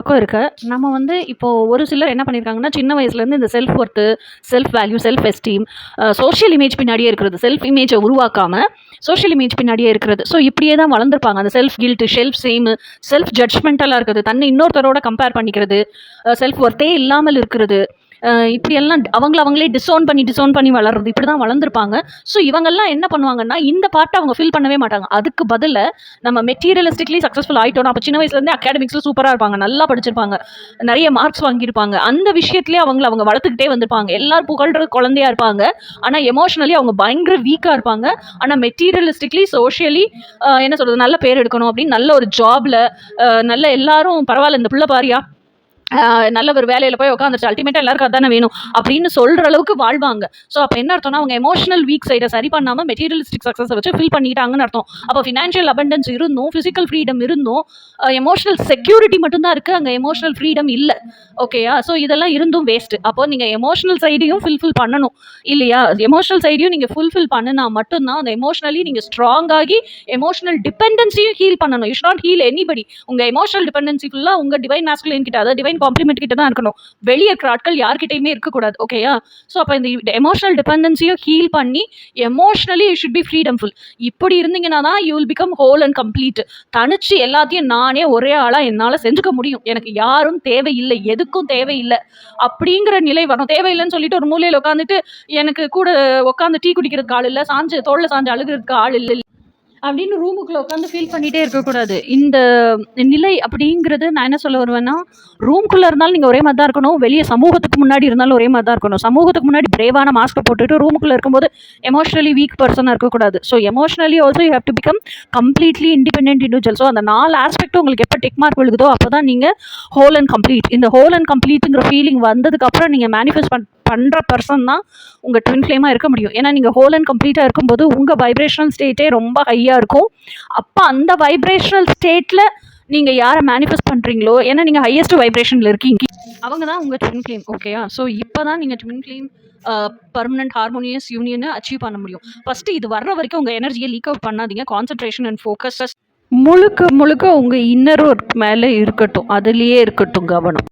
பக்கம் இருக்கு. நம்ம வந்து இப்போ ஒரு சிலர் என்ன பண்ணியிருக்காங்கன்னா, சின்ன வயசுலேருந்து இந்த self worth, self value, self esteem, social image பின்னாடியே இருக்கிறது. செல்ஃப் இமேஜை உருவாக்காம, சோஷியல் இமேஜ் பின்னாடியே இருக்கிறது. ஸோ இப்படியே தான் வளர்ந்துருப்பாங்க. அந்த செல்ஃப் கில்ட், செல்ஃப் ஷேமு, செல்ஃப் ஜட்ஜ்மெண்டலா இருக்கிறது. தன்னை இன்னொருத்தரோட கம்பேர் பண்ணிக்கிறது, செல்ஃப் ஒர்த்தே இல்லாமல் இருக்கிறது. இப்படியெல்லாம் அவங்களே டிசோன் பண்ணி வளர்றது. இப்படி தான் வளர்ந்துருப்பாங்க. ஸோ இவங்கெல்லாம் என்ன பண்ணுவாங்கன்னா, இந்த பார்ட்ட அவங்க ஃபில் பண்ணவே மாட்டாங்க. அதுக்கு பதிலா நம்ம மெட்டீரியலிஸ்டிக்லி சக்ஸஸ்ஃபுல் ஆயிட்டோம்னா, அப்போ சின்ன வயசுலேருந்தே அகாடமிக்ஸில் சூப்பராக இருப்பாங்க, நல்லா படிச்சிருப்பாங்க, நிறைய மார்க்ஸ் வாங்கியிருப்பாங்க. அந்த விஷயத்திலேயே அவங்க வளர்த்துக்கிட்டே வந்திருப்பாங்க. எல்லாரும் புகழ்ற குழந்தையா இருப்பாங்க. ஆனால் எமோஷனலி அவங்க பயங்கர வீக்காக இருப்பாங்க. ஆனால் மெட்டீரியலிஸ்டிக்லி சோஷியலி என்ன சொல்கிறது, நல்ல பேர் எடுக்கணும் அப்படின்னு நல்ல ஒரு ஜாபில் நல்ல எல்லாரும் பரவாயில்ல இந்த பிள்ளை பாரியா நல்ல ஒரு வேலையில் போய் உட்காந்துச்சு, அல்டிமேட்டாக எல்லாருக்கும் அதானே வேணும் அப்படின்னு சொல்கிற அளவுக்கு வாழ்வாங்க. ஸோ அப்போ என்ன அர்த்தம்னா, அவங்க எமோஷனல் வீக் சைடை சரி பண்ணாமல் மெட்டீரியலிஸ்டிக் சக்ஸஸை வச்சு ஃபில் பண்ணிட்டாங்கன்னு அர்த்தம். அப்போ ஃபினான்ஷியல் அபண்டன்ஸ் இருந்தும், ஃபிசிக்கல் ஃப்ரீடம் இருந்தும், எமோஷனல் செக்யூரிட்டி மட்டும்தான் இருக்குது, அங்கே எமோஷனல் ஃப்ரீடம் இல்லை. ஓகேயா? ஸோ இதெல்லாம் இருந்தும் வேஸ்ட்டு. அப்போ நீங்கள் எமோஷனல் சைடையும் ஃபில் பண்ணணும் இல்லையா? எமோஷனல் சைடையும் நீங்கள் ஃபுல்ஃபில் பண்ணினா மட்டும்தான் அந்த எமோஷனலி நீங்கள் ஸ்ட்ராங் ஆகி எமோஷனல் டிபெண்டன்சியும் ஹீல் பண்ணணும். You should not heel anybody. உங்கள் எமோஷனல் டிபெண்டன்சி ஃபுல்லாக உங்கள் டிவைன் மாஸ்குலின் கிட்ட, அதாவது டிவைன் காம்ப்ளிமெண்ட் கிட்ட தான் இருக்கணும். வெளியே இருக்கிற ஆட்கள் யார்கிட்டயுமே இருக்கக்கூடாது. ஓகேயா? ஸோ அப்போ இந்த எமோஷனல் டிபெண்டன்சியும் ஹீல் பண்ணி எமோஷனலி யூ ஷுட் பி ஃப்ரீடம்ஃபுல். இப்படி இருந்தீங்கன்னா தான் you will become whole and complete. தனிச்சு எல்லாத்தையும் நானே ஒரே ஆளாக என்னால் செஞ்சுக்க முடியும், எனக்கு யாரும் தேவையில்லை, எதுக்கும் தேவையில்லை அப்படிங்கிற நிலை வரும். தேவையில்லைன்னு சொல்லிட்டு ஒரு மூலையில் உட்காந்துட்டு எனக்கு கூட உட்காந்து டீ குடிக்கிறதுக்கு ஆள் இல்லை, தோளில் சாஞ்சு அழுகிறதுக்கு ஆள் இல்லை அப்படின்னு ரூமுக்குள்ளே உட்காந்து ஃபீல் பண்ணிகிட்டே இருக்கக்கூடாது. இந்த நிலை அப்படிங்கிறது நான் என்ன சொல்ல வருவேன்னா, ரூம்குள்ளே இருந்தாலும் நீங்கள் ஒரே மாதிரி தான் இருக்கணும், வெளியே சமூகத்துக்கு முன்னாடி இருந்தாலும் ஒரே மாதிரி தான் இருக்கணும். சமூகத்துக்கு முன்னாடி பிரேவான மாஸ்க்கை போட்டுட்டு ரூமுக்குள்ளே இருக்கும்போது எமோஷனலி வீக் பர்சனாக இருக்கக்கூடாது. So emotionally also you have to become completely independent individual. So அந்த 4 ஆஸ்பெக்ட்டும் உங்களுக்கு எப்போ டிக் மார்க் விழுகுதோ அப்போ தான் நீங்கள் ஹோல் அண்ட் கம்ப்ளீட். இந்த ஹோல் அண்ட் கம்ப்ளீட்டுங்கிற ஃபீலிங் வந்ததுக்கப்புறம் நீங்கள் மேனிஃபெஸ்ட் பண்ணுற பர்சன் தான் உங்கள் ட்வின் ஃப்ளேமாக இருக்க முடியும். ஏன்னா நீங்கள் ஹோல் அண்ட் கம்ப்ளீட்டாக இருக்கும்போது உங்கள் வைப்ரேஷனல் ஸ்டேட்டே ரொம்ப ஹையாக இருக்கும். அப்போ அந்த வைப்ரேஷனல் ஸ்டேட்டில் நீங்கள் யாரை மேனிஃபெஸ்ட் பண்ணுறீங்களோ, ஏன்னா நீங்கள் ஹையஸ்ட் வைப்ரேஷனில் இருக்கீங்க, அவங்க தான் உங்கள் ட்வின் ஃப்ளேம். ஓகேயா? ஸோ இப்போ தான் நீங்கள் ட்வின் ஃப்ளேம் பர்மனன்ட் ஹார்மோனியஸ் யூனியனை அச்சீவ் பண்ண முடியும். ஃபஸ்ட்டு இது வர்ற வரைக்கும் உங்கள் எனர்ஜியை லீக் அவுட் பண்ணாதீங்க. கான்சன்ட்ரேஷன் அண்ட் ஃபோக்கஸ் முழுக்க உங்கள் இன்னர் ஒர்க் மேலே இருக்கட்டும், அதுலேயே இருக்கட்டும் கவனம்.